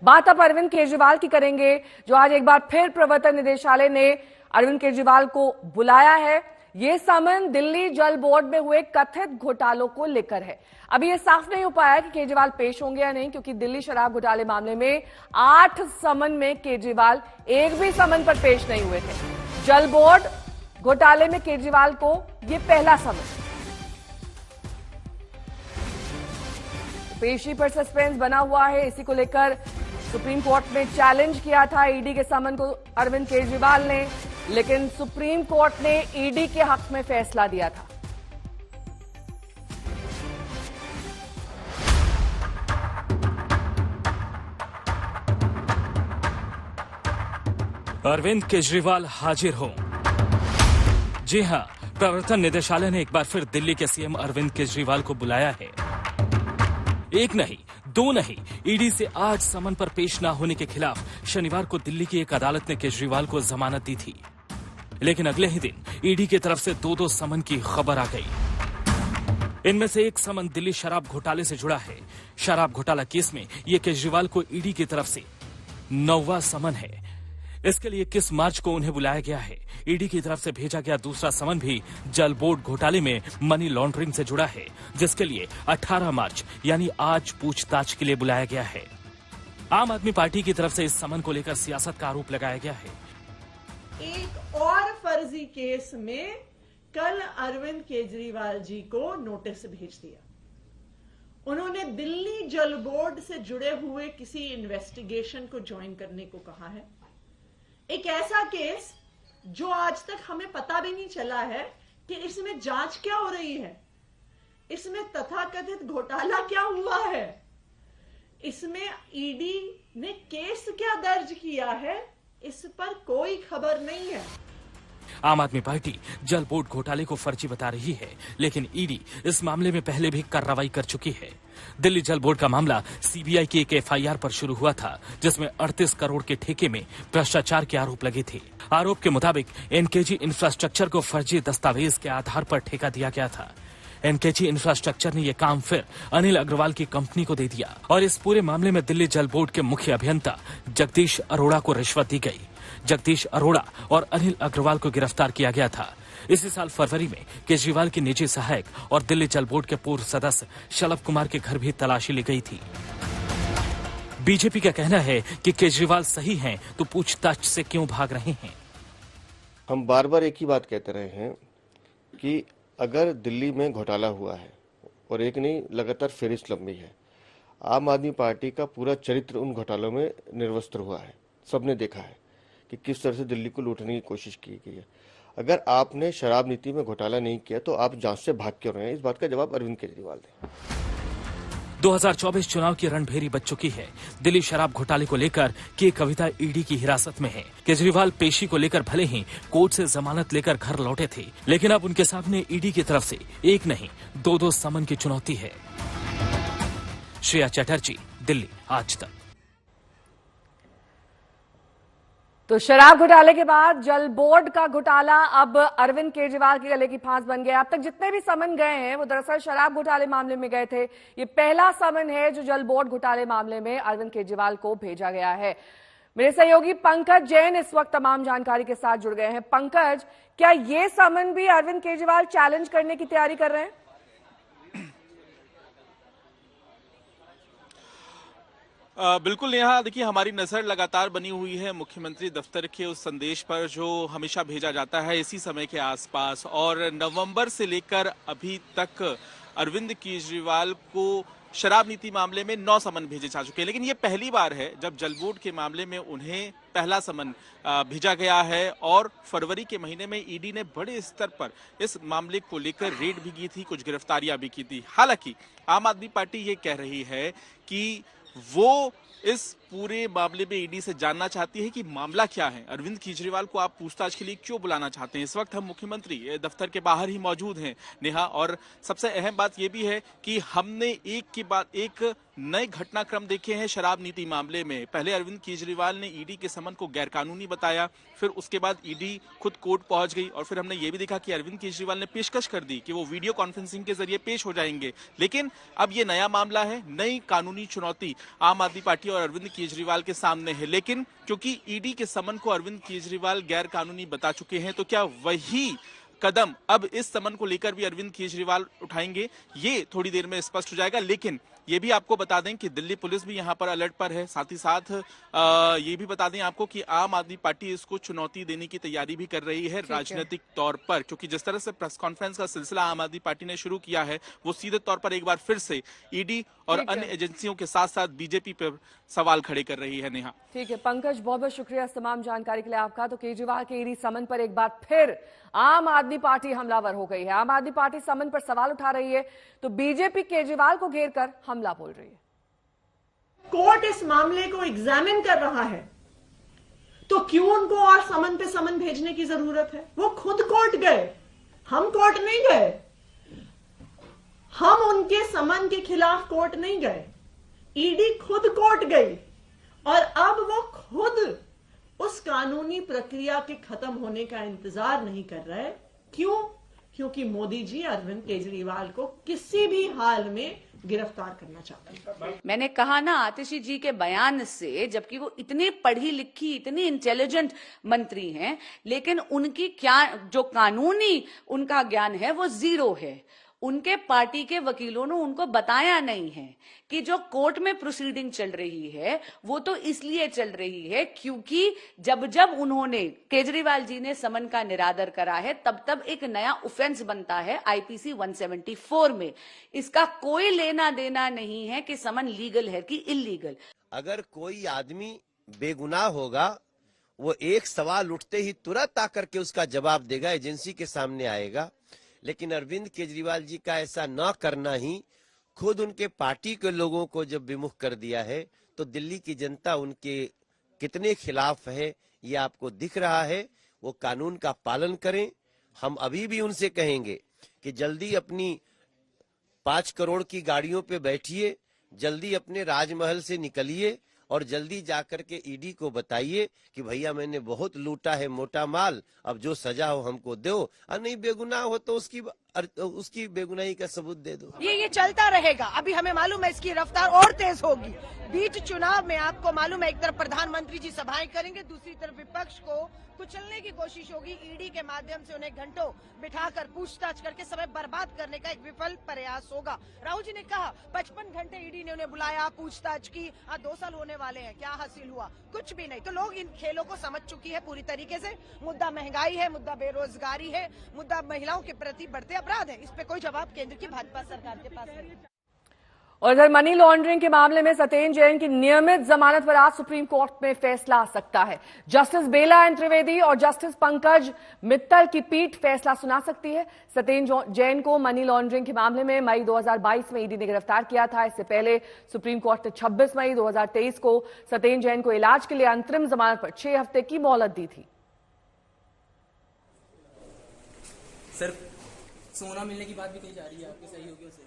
बात अब अरविंद केजरीवाल की करेंगे, जो आज एक बार फिर प्रवर्तन निदेशालय ने अरविंद केजरीवाल को बुलाया है। ये समन दिल्ली जल बोर्ड में हुए कथित घोटालों को लेकर है। अभी ये साफ नहीं हो पाया कि केजरीवाल पेश होंगे या नहीं, क्योंकि दिल्ली शराब घोटाले मामले में 8 समन में केजरीवाल एक भी समन पर पेश नहीं हुए थे। जल बोर्ड घोटाले में केजरीवाल को ये पहला समन। पेशी पर सस्पेंस बना हुआ है। इसी को लेकर सुप्रीम कोर्ट में चैलेंज किया था ईडी के समन को अरविंद केजरीवाल ने, लेकिन सुप्रीम कोर्ट ने ईडी के हक में फैसला दिया था। अरविंद केजरीवाल हाजिर हो। जी हां, प्रवर्तन निदेशालय ने एक बार फिर दिल्ली के सीएम अरविंद केजरीवाल को बुलाया है। एक नहीं, दो नहीं, ईडी से 8 समन पर पेश न होने के खिलाफ शनिवार को दिल्ली की एक अदालत ने केजरीवाल को जमानत दी थी। लेकिन अगले ही दिन ईडी की तरफ से 2 समन की खबर आ गई। इनमें से एक समन दिल्ली शराब घोटाले से जुड़ा है। शराब घोटाला केस में यह केजरीवाल को ईडी की तरफ से 9वां समन है। इसके लिए 21 मार्च को उन्हें बुलाया गया है। ईडी की तरफ से भेजा गया दूसरा समन भी जल बोर्ड घोटाले में मनी लॉन्ड्रिंग से जुड़ा है, जिसके लिए 18 मार्च यानी आज पूछताछ के लिए बुलाया गया है। आम आदमी पार्टी की तरफ से इस समन को लेकर सियासत का आरोप लगाया गया है। एक और फर्जी केस में कल अरविंद केजरीवाल जी को नोटिस भेज दिया। उन्होंने दिल्ली जल बोर्ड से जुड़े हुए किसी इन्वेस्टिगेशन को ज्वाइन करने को कहा है। एक ऐसा केस जो आज तक हमें पता भी नहीं चला है कि इसमें जांच क्या हो रही है, इसमें तथाकथित घोटाला क्या हुआ है, इसमें ईडी ने केस क्या दर्ज किया है, इस पर कोई खबर नहीं है। आम आदमी पार्टी जल बोर्ड घोटाले को फर्जी बता रही है, लेकिन ईडी इस मामले में पहले भी कार्रवाई कर चुकी है। दिल्ली जल बोर्ड का मामला सीबीआई की एक एफआईआर पर शुरू हुआ था, जिसमें 38 करोड़ के ठेके में भ्रष्टाचार के आरोप लगे थे। आरोप के मुताबिक एनकेजी इंफ्रास्ट्रक्चर को फर्जी दस्तावेज के आधार पर ठेका दिया गया था। एनकेजी इंफ्रास्ट्रक्चर ने यह काम फिर अनिल अग्रवाल की कंपनी को दे दिया और इस पूरे मामले में दिल्ली जल बोर्ड के मुख्य अभियंता जगदीश अरोड़ा को रिश्वत दी गई। जगदीश अरोड़ा और अनिल अग्रवाल को गिरफ्तार किया गया था। इसी साल फरवरी में केजरीवाल की निजी सहायक और दिल्ली जल बोर्ड के पूर्व सदस्य शलभ कुमार के घर भी तलाशी ली गई थी। बीजेपी का कहना है कि केजरीवाल सही हैं तो पूछताछ से क्यों भाग रहे हैं। हम बार बार एक ही बात कहते रहे हैं कि अगर दिल्ली में घोटाला हुआ है और एक नहीं लगातार फहरिस्त लंबी है, आम आदमी पार्टी का पूरा चरित्र उन घोटालों में निर्वस्त्र हुआ है। सबने देखा है कि किस तरह से दिल्ली को लूटने की कोशिश की गई है। अगर आपने शराब नीति में घोटाला नहीं किया तो आप जांच से भाग क्यों रहे हैं? इस बात का जवाब अरविंद केजरीवाल दें। 2024 चुनाव की रणभेरी बच चुकी है। दिल्ली शराब घोटाले को लेकर के कविता ईडी की हिरासत में है। केजरीवाल पेशी को लेकर भले ही कोर्ट से जमानत लेकर घर लौटे थे, लेकिन अब उनके सामने ईडी की तरफ से एक नहीं 2 समन की चुनौती है। श्रेया चटर्जी, दिल्ली आज तक। तो शराब घोटाले के बाद जल बोर्ड का घोटाला अब अरविंद केजरीवाल के गले की फांस बन गया। अब तक जितने भी समन गए हैं वो दरअसल शराब घोटाले मामले में गए थे। ये पहला समन है जो जल बोर्ड घोटाले मामले में अरविंद केजरीवाल को भेजा गया है। मेरे सहयोगी पंकज जैन इस वक्त तमाम जानकारी के साथ जुड़ गए हैं। पंकज, क्या ये समन भी अरविंद केजरीवाल चैलेंज करने की तैयारी कर रहे हैं? बिल्कुल नेहा, देखिए हमारी नजर लगातार बनी हुई है मुख्यमंत्री दफ्तर के उस संदेश पर जो हमेशा भेजा जाता है इसी समय के आसपास, और नवंबर से लेकर अभी तक अरविंद केजरीवाल को शराब नीति मामले में 9 समन भेजे जा चुके हैं। लेकिन ये पहली बार है जब जल बोर्ड के मामले में उन्हें पहला समन भेजा गया है, और फरवरी के महीने में ईडी ने बड़े स्तर पर इस मामले को लेकर रेड भी की थी, कुछ गिरफ्तारियां भी की थी। हालांकि आम आदमी पार्टी ये कह रही है कि वो इस पूरे मामले में ईडी से जानना चाहती है कि मामला क्या है, अरविंद केजरीवाल को आप पूछताछ के लिए क्यों बुलाना चाहते हैं। इस वक्त हम मुख्यमंत्री दफ्तर के बाहर ही मौजूद हैं नेहा, और सबसे अहम बात यह भी है कि हमने एक के बाद एक नए घटनाक्रम देखे हैं शराब नीति मामले में। पहले अरविंद केजरीवाल ने ईडी के समन को गैरकानूनी बताया, फिर उसके बाद ईडी खुद कोर्ट पहुंच गई और फिर हमने ये भी देखा कि अरविंद केजरीवाल ने पेशकश कर दी कि वो वीडियो कॉन्फ्रेंसिंग के जरिए पेश हो जाएंगे। लेकिन अब ये नया मामला है, नई कानूनी चुनौती आम आदमी पार्टी और अरविंद केजरीवाल के सामने है। लेकिन क्योंकि ईडी के समन को अरविंद केजरीवाल गैर कानूनी बता चुके हैं, तो क्या वही कदम अब इस समन को लेकर भी अरविंद केजरीवाल उठाएंगे, ये थोड़ी देर में स्पष्ट हो जाएगा। लेकिन ये भी आपको बता दें कि दिल्ली पुलिस भी यहाँ पर अलर्ट पर है। साथ ही साथ ये भी बता दें आपको कि आम आदमी पार्टी इसको चुनौती देने की तैयारी भी कर रही है राजनीतिक तौर पर, क्योंकि जिस तरह से प्रेस कॉन्फ्रेंस का सिलसिला आम आदमी पार्टी ने शुरू किया है, वो सीधे तौर पर एक बार फिर से ईडी और अन्य एजेंसियों के साथ साथ बीजेपी पर सवाल खड़े कर रही है। नेहा, ठीक है पंकज, बहुत बहुत शुक्रिया इस तमाम जानकारी के लिए आपका। तो केजरीवाल के ईडी समन पर एक बार फिर आम आदमी पार्टी हमलावर हो गई है। आम आदमी पार्टी समन पर सवाल उठा रही है तो बीजेपी केजरीवाल को घेर कर हमला बोल रही है। कोर्ट इस मामले को एग्जामिन कर रहा है तो क्यों उनको और समन पे समन भेजने की जरूरत है? वो खुद कोर्ट गए, हम कोर्ट नहीं गए। हम उनके समन के खिलाफ कोर्ट नहीं गए, ईडी खुद कोर्ट गई और अब वो खुद उस कानूनी प्रक्रिया के खत्म होने का इंतजार नहीं कर रहे। क्यों? क्योंकि मोदी जी अरविंद केजरीवाल को किसी भी हाल में गिरफ्तार करना चाहते हैं। मैंने कहा ना, आतिशी जी के बयान से, जबकि वो इतनी पढ़ी लिखी, इतनी इंटेलिजेंट मंत्री हैं, लेकिन उनकी क्या जो कानूनी उनका ज्ञान है वो जीरो है। उनके पार्टी के वकीलों ने उनको बताया नहीं है कि जो कोर्ट में प्रोसीडिंग चल रही है वो तो इसलिए चल रही है क्योंकि जब जब उन्होंने, केजरीवाल जी ने समन का निरादर करा है, तब तब एक नया ऑफेंस बनता है आईपीसी 174 में। इसका कोई लेना देना नहीं है कि समन लीगल है कि इलीगल। अगर कोई आदमी बेगुनाह होगा, वो एक सवाल उठते ही तुरंत आकर के उसका जवाब देगा, एजेंसी के सामने आएगा। लेकिन अरविंद केजरीवाल जी का ऐसा न करना ही खुद उनके पार्टी के लोगों को जब विमुख कर दिया है, तो दिल्ली की जनता उनके कितने खिलाफ है ये आपको दिख रहा है। वो कानून का पालन करें। हम अभी भी उनसे कहेंगे कि जल्दी अपनी 5 करोड़ की गाड़ियों पे बैठिए, जल्दी अपने राजमहल से निकलिए और जल्दी जाकर के ईडी को बताइए कि भैया मैंने बहुत लूटा है मोटा माल, अब जो सजा हो हमको दो, और नहीं बेगुनाह हो तो उसकी बेगुनाही का सबूत दे दो। ये चलता रहेगा। अभी हमें मालूम है इसकी रफ्तार और तेज होगी। बीच चुनाव में आपको मालूम है, एक तरफ प्रधानमंत्री जी सभाएं करेंगे, दूसरी तरफ विपक्ष को कुचलने की कोशिश होगी। ईडी के माध्यम से उन्हें घंटों बिठाकर पूछताछ करके समय बर्बाद करने का एक विफल प्रयास होगा। राहुल जी ने कहा 55 घंटे ईडी ने उन्हें बुलाया, पूछताछ की, 2 साल होने वाले हैं, क्या हासिल हुआ? कुछ भी नहीं। तो लोग इन खेलों को समझ चुकी है पूरी तरीके से। मुद्दा महंगाई है, मुद्दा बेरोजगारी है, मुद्दा महिलाओं के प्रति बढ़ते अपराध है। इस पे कोई जवाब केंद्र की भाजपा सरकार के पास नहीं। और इधर मनी लॉन्ड्रिंग के मामले में सत्येंद्र जैन की नियमित जमानत पर आज सुप्रीम कोर्ट में फैसला आ सकता है। जस्टिस बेला एन त्रिवेदी और जस्टिस पंकज मित्तल की पीठ फैसला सुना सकती है। सत्येंद्र जैन को मनी लॉन्ड्रिंग के मामले में मई 2022 में ईडी ने गिरफ्तार किया था। इससे पहले सुप्रीम कोर्ट ने 26 मई 2023 को सत्येंद्र जैन को इलाज के लिए अंतरिम जमानत पर 6 हफ्ते की मोहलत दी थी। सर, सोना मिलने की बात भी कही जा रही है, आपके सहयोगियों से।